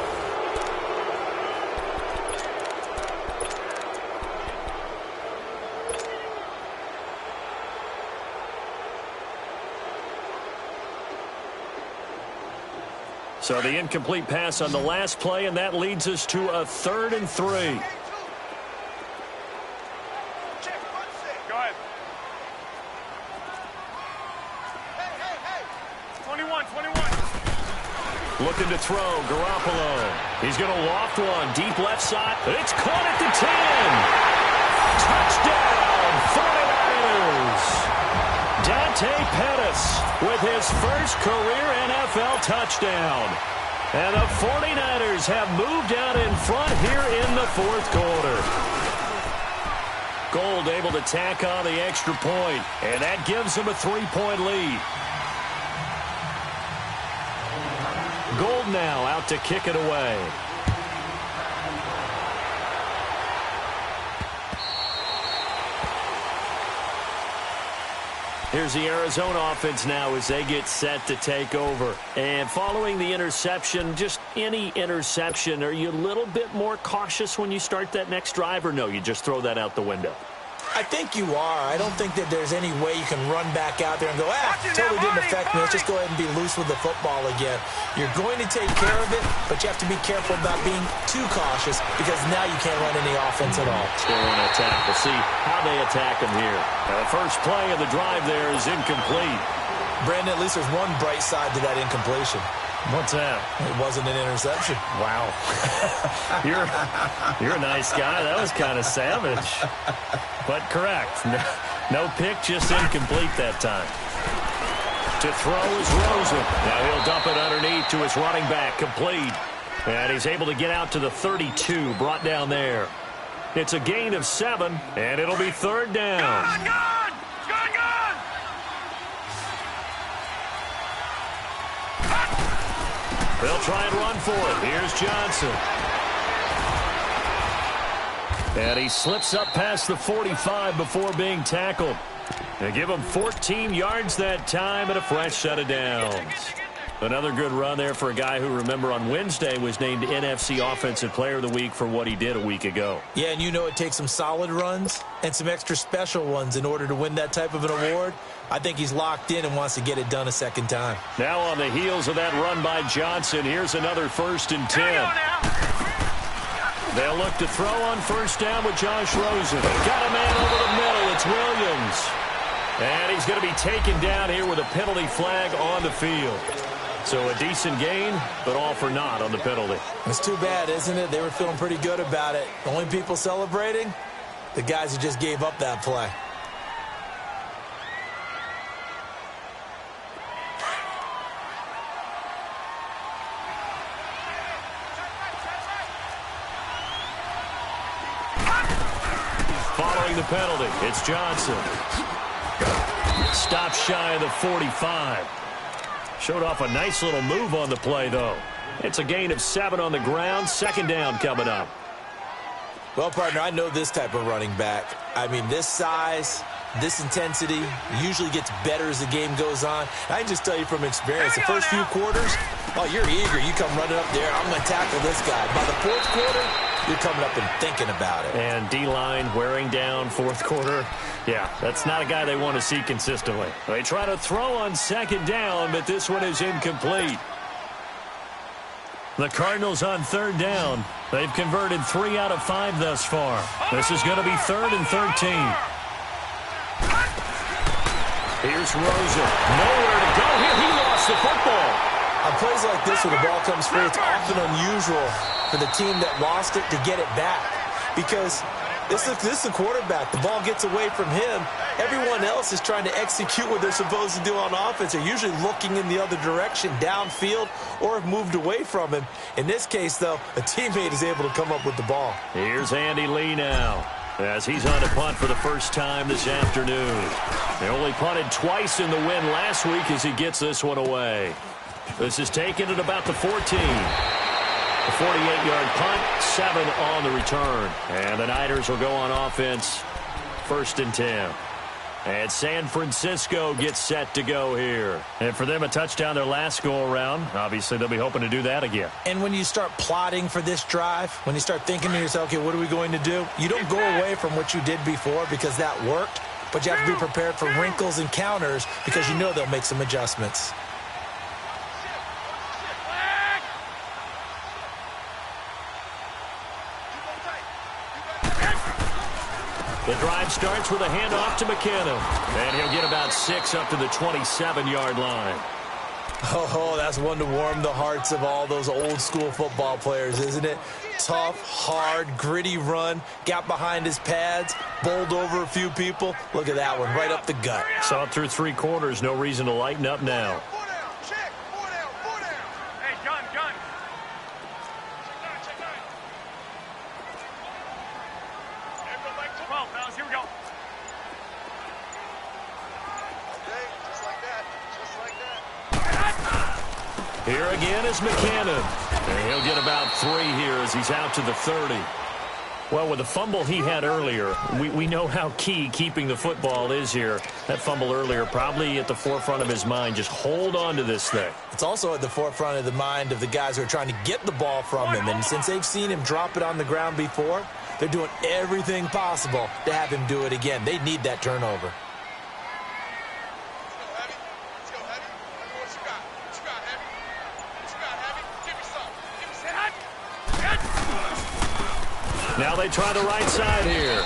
So the incomplete pass on the last play, and that leads us to a 3rd and 3. Go ahead. 21. Looking to throw, Garoppolo. He's going to loft one, deep left side. It's caught at the 10. Touchdown, 49ers. Dante Pettis with his first career NFL touchdown. And the 49ers have moved out in front here in the 4th quarter. Gold able to tack on the extra point, and that gives them a 3-point lead. Gold now out to kick it away. Here's the Arizona offense now as they get set to take over. And following the interception, just any interception, are you a little bit more cautious when you start that next drive, or no, you just throw that out the window? I think you are. I don't think that there's any way you can run back out there and go, totally didn't affect me. Let's just go ahead and be loose with the football again. You're going to take care of it, but you have to be careful about being too cautious because now you can't run any offense at all. Still on attack. We'll see how they attack them here. The first play of the drive there is incomplete. Brandon, at least there's one bright side to that incompletion. What's that? It wasn't an interception. Wow. You're a nice guy. That was kind of savage. But correct. No pick, just incomplete that time. To throw is Rosen. Now he'll dump it underneath to his running back. Complete. And he's able to get out to the 32. Brought down there. It's a gain of 7, and it'll be 3rd down. Good! They'll try and run for it. Here's Johnson. And he slips up past the 45 before being tackled. They give him 14 yards that time and a fresh set of downs. Another good run there for a guy who, remember, on Wednesday was named NFC Offensive Player of the Week for what he did a week ago. Yeah, and you know it takes some solid runs and some extra special ones in order to win that type of an award. I think he's locked in and wants to get it done a second time. Now on the heels of that run by Johnson, here's another 1st and 10. They'll look to throw on 1st down with Josh Rosen. Got a man over the middle. It's Williams. And he's going to be taken down here with a penalty flag on the field. So a decent gain, but all for naught on the penalty. It's too bad, isn't it? They were feeling pretty good about it. The only people celebrating, the guys who just gave up that play. Following the penalty, it's Johnson. Stops shy of the 45. Showed off a nice little move on the play, though. It's a gain of 7 on the ground. 2nd down coming up. Well, partner, I know this type of running back. I mean, this size, this intensity usually gets better as the game goes on. I can just tell you from experience, the first few quarters, oh, you're eager. You come running up there. I'm going to tackle this guy. By the 4th quarter, you're coming up and thinking about it. And D-line wearing down 4th quarter. Yeah, that's not a guy they want to see consistently. They try to throw on 2nd down, but this one is incomplete. The Cardinals on 3rd down. They've converted 3 out of 5 thus far. This is going to be 3rd and 13. Here's Rosen. Nowhere to go here. He lost the football. On plays like this where the ball comes free, it's often unusual for the team that lost it to get it back. Because this is the quarterback. The ball gets away from him. Everyone else is trying to execute what they're supposed to do on offense. They're usually looking in the other direction, downfield, or have moved away from him. In this case, though, a teammate is able to come up with the ball. Here's Andy Lee now, as he's on to punt for the first time this afternoon. They only punted twice in the win last week as he gets this one away. This is taken at about the 14. A 48-yard punt, 7 on the return. And the Niners will go on offense, 1st and 10. And San Francisco gets set to go here. And for them, a touchdown their last go-around. Obviously, they'll be hoping to do that again. And when you start plotting for this drive, when you start thinking to yourself, okay, what are we going to do? You don't go away from what you did before because that worked, but you have to be prepared for wrinkles and counters because you know they'll make some adjustments. The drive starts with a handoff to McKinnon. And he'll get about 6 up to the 27-yard line. Oh, that's one to warm the hearts of all those old-school football players, isn't it? Tough, hard, gritty run, got behind his pads, bowled over a few people. Look at that one, right up the gut. Saw it through 3 quarters, no reason to lighten up now. Hey, gun. Everyone like 12, fellas. Here we go. Okay, just like that. Here again is McKinnon. And he'll get about 3 here as he's out to the 30. Well, with the fumble he had earlier, we know how key keeping the football is here. That fumble earlier probably at the forefront of his mind. Just hold on to this thing. It's also at the forefront of the mind of the guys who are trying to get the ball from him. And since they've seen him drop it on the ground before, they're doing everything possible to have him do it again. They need that turnover. Now they try the right side here.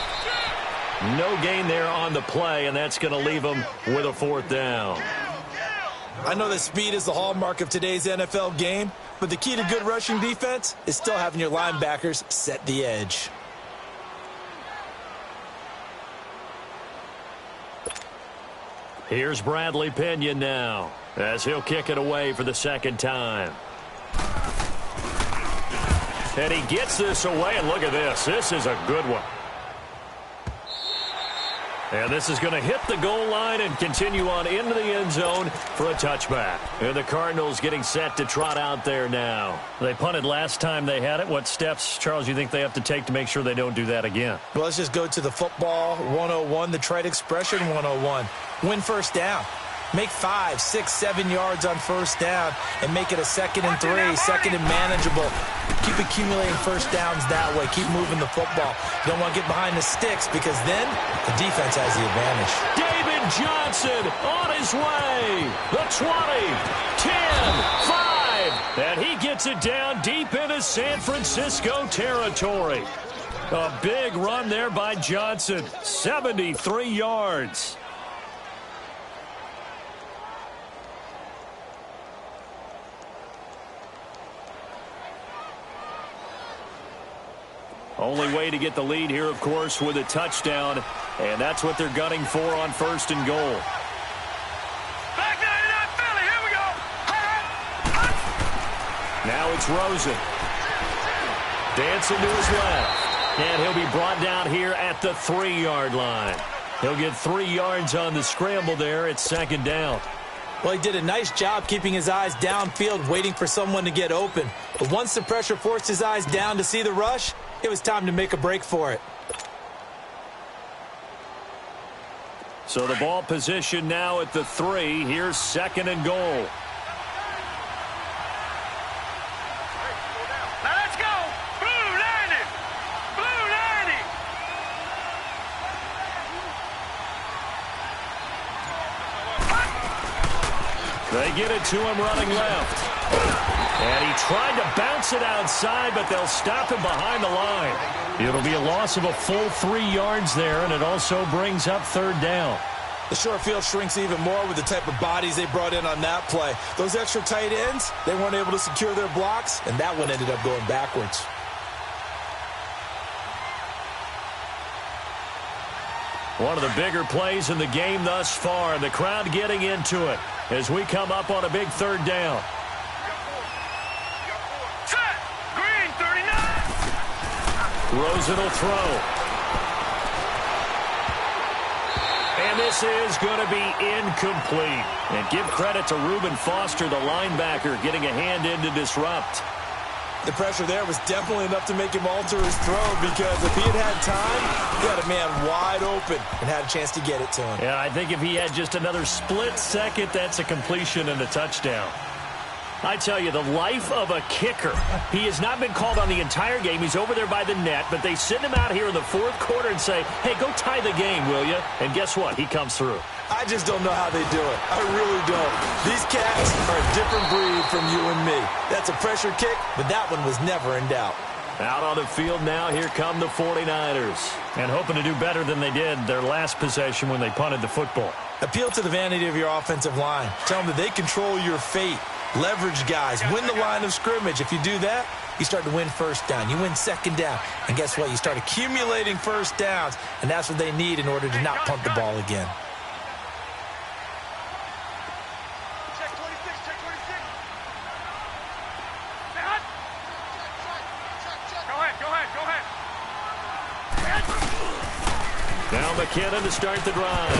No gain there on the play, and that's going to leave them with a 4th down. I know that speed is the hallmark of today's NFL game, but the key to good rushing defense is still having your linebackers set the edge. Here's Bradley Pinion now, as he'll kick it away for the 2nd time. And he gets this away, and look at this. This is a good one. And this is going to hit the goal line and continue on into the end zone for a touchback. And the Cardinals getting set to trot out there now. They punted last time they had it. What steps, Charles, you think they have to take to make sure they don't do that again? Well, let's just go to the football 101, the trite expression 101. Win first down. Make 5, 6, 7 yards on first down and make it a 2nd and 3, 2nd and manageable. Keep accumulating first downs that way. Keep moving the football. You don't want to get behind the sticks because then the defense has the advantage. David Johnson on his way. The 20, 10, 5. And he gets it down deep into San Francisco territory. A big run there by Johnson. 73 yards. Only way to get the lead here, of course, with a touchdown. And that's what they're gunning for on 1st and goal. Back 99 Philly. Here we go. Now it's Rosen. Dancing to his left. And he'll be brought down here at the 3-yard line. He'll get 3 yards on the scramble there. It's 2nd down. Well, he did a nice job keeping his eyes downfield, waiting for someone to get open. But once the pressure forced his eyes down to see the rush, it was time to make a break for it. So the ball position now at the 3. Here's 2nd and goal. Now let's go. Blue 90. Blue 90. They get it to him running left. And he tried to bounce it outside, but they'll stop him behind the line. It'll be a loss of a full 3 yards there, and it also brings up 3rd down. The short field shrinks even more with the type of bodies they brought in on that play. Those extra tight ends, they weren't able to secure their blocks, and that one ended up going backwards. One of the bigger plays in the game thus far, and the crowd getting into it as we come up on a big 3rd down. Set. Green 39. Rosen will throw. And this is going to be incomplete. And give credit to Reuben Foster, the linebacker, getting a hand in to disrupt. The pressure there was definitely enough to make him alter his throw, because if he had time, he had a man wide open and had a chance to get it to him. Yeah, I think if he had just another split second, that's a completion and a touchdown. I tell you, the life of a kicker. He has not been called on the entire game. He's over there by the net, but they send him out here in the 4th quarter and say, hey, go tie the game, will you? And guess what? He comes through. I just don't know how they do it. I really don't. These cats are a different breed from you and me. That's a pressure kick, but that one was never in doubt. Out on the field now, here come the 49ers. And hoping to do better than they did their last possession when they punted the football. Appeal to the vanity of your offensive line. Tell them that they control your fate. Leverage guys. Win the line of scrimmage. If you do that, you start to win first down. You win second down. And guess what? You start accumulating first downs. And that's what they need in order to not punt the ball again. Check 26, check 26. Go ahead. Now McKinnon to start the drive.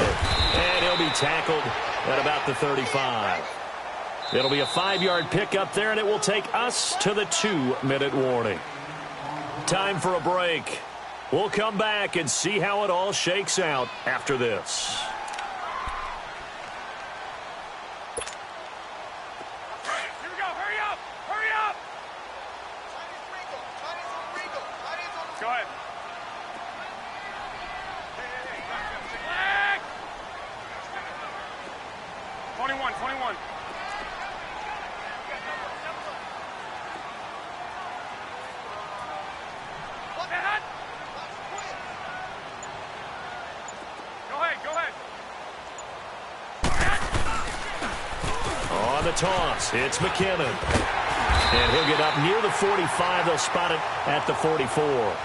And he'll be tackled at about the 35. It'll be a 5-yard pickup there, and it will take us to the 2-minute warning. Time for a break. We'll come back and see how it all shakes out after this. Here we go. Hurry up. Go ahead. Flag. 21. Go ahead. On the toss, it's McKinnon. And he'll get up near the 45. They'll spot it at the 44.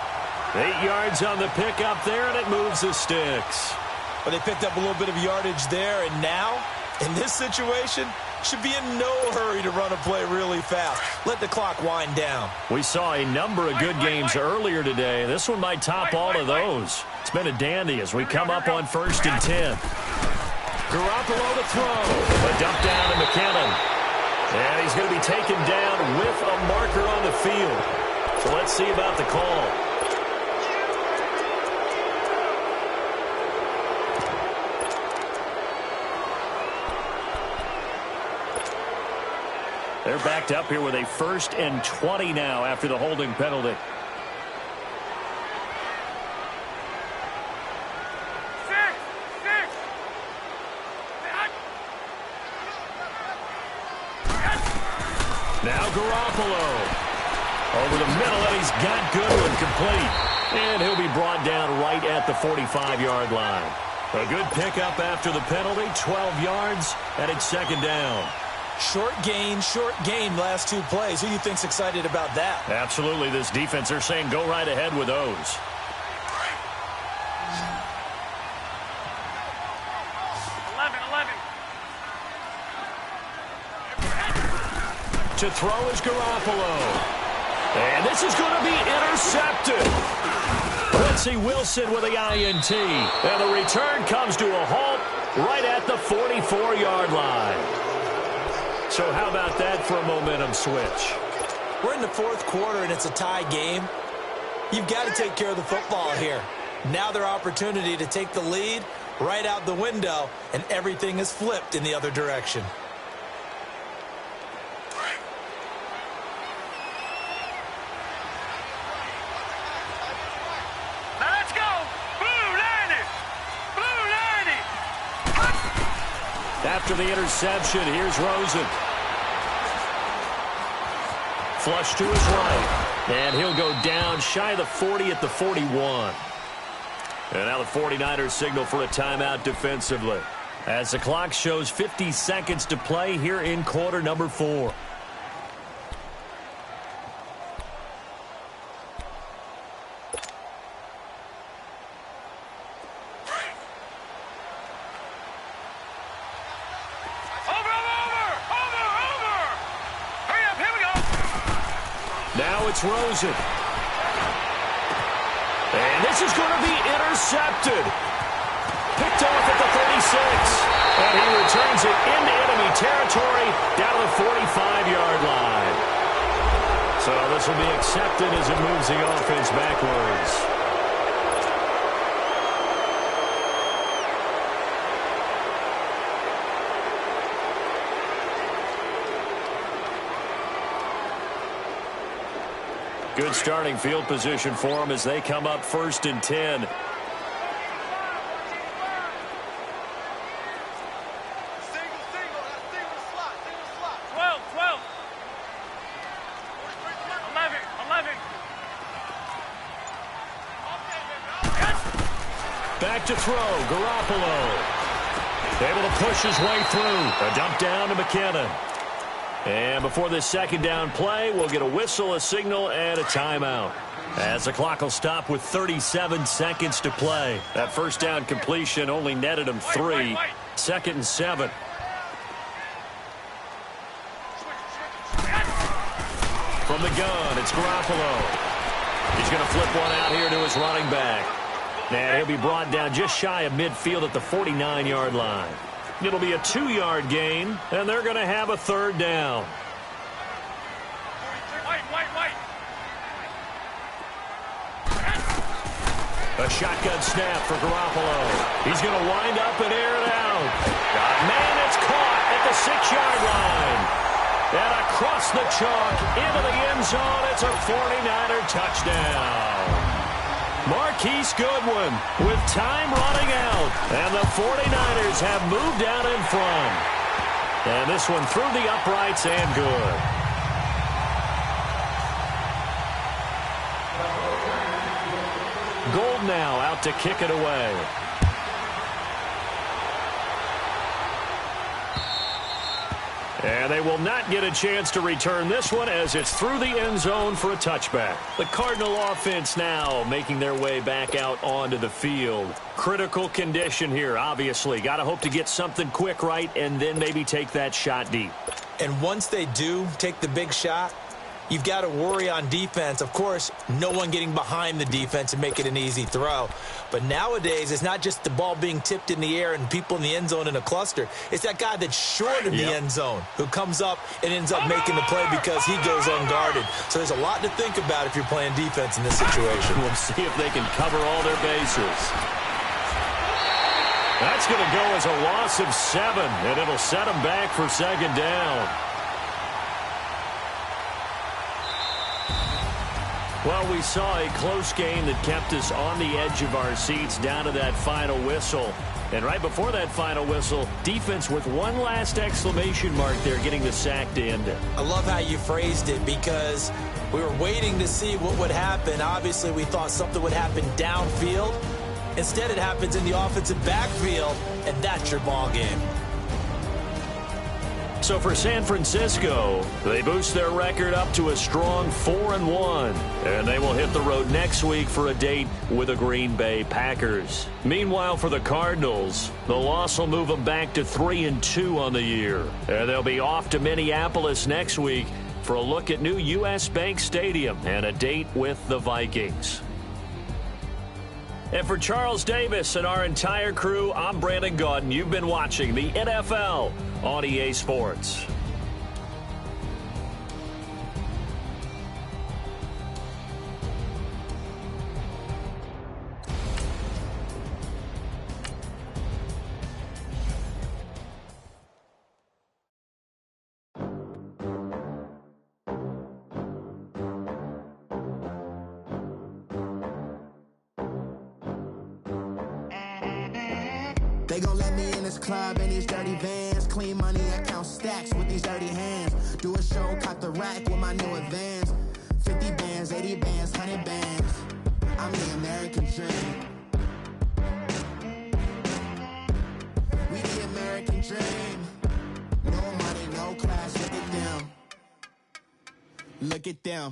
8 yards on the pickup there, and it moves the sticks. But they picked up a little bit of yardage there, and now, in this situation, should be in no hurry to run a play really fast. Let the clock wind down. We saw a number of good games earlier today. This one might top all of those. It's been a dandy as we come up on 1st and 10. Garoppolo to throw. A dump down to McKinnon. And he's going to be taken down with a marker on the field. So let's see about the call. They're backed up here with a 1st and 20 now after the holding penalty. Now Garoppolo. Over the middle, and he's got Goodwin complete. And he'll be brought down right at the 45-yard line. A good pickup after the penalty, 12 yards, and it's 2nd down. Short gain, last 2 plays. Who do you think's excited about that? Absolutely. This defense, they're saying go right ahead with those. To throw is Garoppolo. And this is going to be intercepted. Quincy Wilson with the INT. And the return comes to a halt right at the 44-yard line. So how about that for a momentum switch? We're in the 4th quarter, and it's a tie game. You've got to take care of the football here. Now their opportunity to take the lead right out the window, and everything is flipped in the other direction. After the interception, here's Rosen. Flush to his right. And he'll go down shy of the 40 at the 41. And now the 49ers signal for a timeout defensively. As the clock shows 50 seconds to play here in quarter number 4. Now it's Rosen. And this is going to be intercepted. Picked off at the 36. And he returns it into enemy territory down to the 45-yard line. So this will be accepted as it moves the offense backwards. Good starting field position for them as they come up 1st and 10. Single slot. 12. 11. Back to throw. Garoppolo. Able to push his way through. A dump down to McKinnon. And before this second down play, we'll get a whistle, a signal, and a timeout. As the clock will stop with 37 seconds to play. That first down completion only netted him 3. Second and 7. From the gun, it's Garoppolo. He's going to flip one out here to his running back. And he'll be brought down just shy of midfield at the 49-yard line. It'll be a 2-yard gain, and they're going to have a third down. A shotgun snap for Garoppolo. He's going to wind up and air it out. Man, it's caught at the 6-yard line. And across the chalk into the end zone, it's a 49er touchdown. Marquise Goodwin with time running out. And the 49ers have moved out in front. And this one through the uprights and good. Gold now out to kick it away. And they will not get a chance to return this one as it's through the end zone for a touchback. The Cardinal offense now making their way back out onto the field. Critical condition here, obviously. Got to hope to get something quick right and then maybe take that shot deep. And once they do take the big shot, you've got to worry on defense. Of course, no one getting behind the defense and make it an easy throw. But nowadays, it's not just the ball being tipped in the air and people in the end zone in a cluster. It's that guy that's short of the end zone who comes up and ends up making the play because he goes unguarded. So there's a lot to think about if you're playing defense in this situation. We'll see if they can cover all their bases. That's going to go as a loss of 7, and it'll set them back for second down. Well, we saw a close game that kept us on the edge of our seats down to that final whistle. And right before that final whistle, defense with one last exclamation mark there, getting the sack to end it. I love how you phrased it because we were waiting to see what would happen. Obviously, we thought something would happen downfield. Instead, it happens in the offensive backfield, and that's your ball game. So for San Francisco, they boost their record up to a strong 4-1. And they will hit the road next week for a date with the Green Bay Packers. Meanwhile, for the Cardinals, the loss will move them back to 3-2 on the year. And they'll be off to Minneapolis next week for a look at new U.S. Bank Stadium and a date with the Vikings. And for Charles Davis and our entire crew, I'm Brandon Gaudin. You've been watching the NFL on EA Sports. They gon' let me in this club in these dirty vans. Clean money, I count stacks with these dirty hands. Do a show, cop the rack with my new advance. 50 bands, 80 bands, 100 bands. I'm the American dream. We the American dream. No money, no class, look at them. Look at them.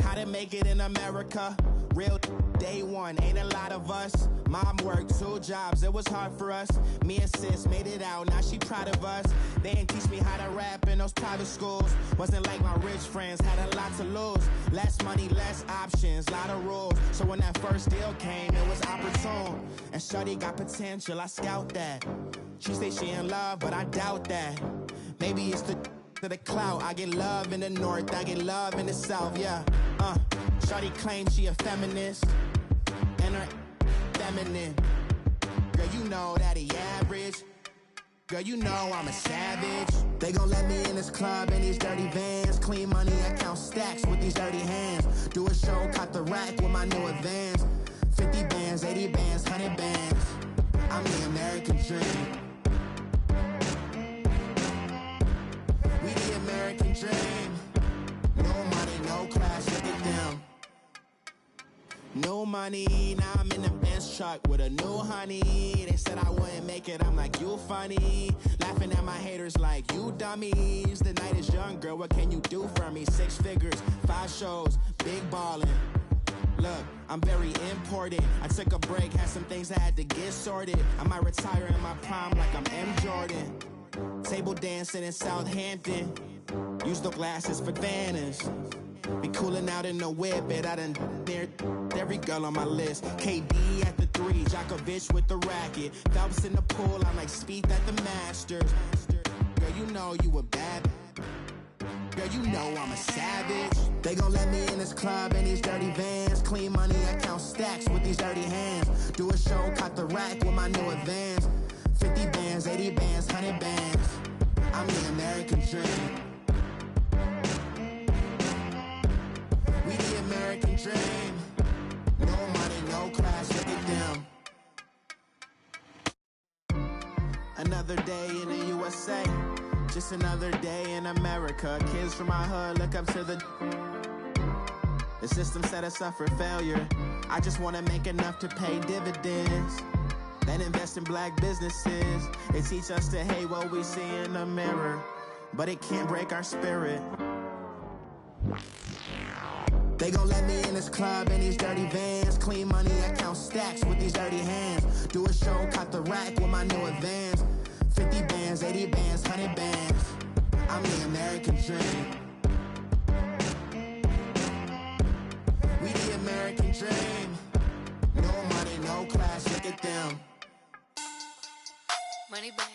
How to make it in America. Real day one, ain't a lot of us. Mom worked 2 jobs, it was hard for us. Me and sis made it out, now she proud of us. They didn't teach me how to rap in those private schools. Wasn't like my rich friends, had a lot to lose. Less money, less options, lot of rules. So when that first deal came, it was opportune. And shorty got potential, I scout that. She say she in love, but I doubt that. Maybe it's to the clout. I get love in the north, I get love in the south, yeah. Shorty claims she a feminist, and her feminine. Girl, you know that he average. Girl, you know I'm a savage. They gon' let me in this club in these dirty vans. Clean money, I count stacks with these dirty hands. Do a show, cop the rack with my new advance. 50 bands, 80 bands, 100 bands. I'm the American dream. We the American dream. No money, no class, look at them. New money, now I'm in the Benz truck with a new honey. They said I wouldn't make it, I'm like, you funny. Laughing at my haters like, you dummies. The night is young, girl, what can you do for me? 6 figures, 5 shows, big ballin'. Look, I'm very important. I took a break, had some things I had to get sorted. I might retire in my prime like I'm M. Jordan. Table dancing in Southampton. Use the glasses for Vannas. Be cooling out in the whip, but I done near every girl on my list. KD at the 3, Djokovic with the racket. Phelps in the pool, I'm like Spieth at the Masters. Girl, you know you a bad. Girl, you know I'm a savage. They gon' let me in this club in these dirty vans. Clean money, I count stacks with these dirty hands. Do a show, caught the rack with my new advance. 50 bands, 80 bands, 100 bands. I'm the American dream. We the American dream. No money, no class, look at them. Another day in the USA. Just another day in America. Kids from my hood look up to the system set us up for failure. I just want to make enough to pay dividends. Then invest in black businesses. It teach us to hate what we see in the mirror, but it can't break our spirit. They gon' let me in this club in these dirty vans. Clean money, I count stacks with these dirty hands. Do a show, caught the rack with my new advance. 50 bands, 80 bands, 100 bands. I'm the American dream. We the American dream. No money, no class, look at them. Money back.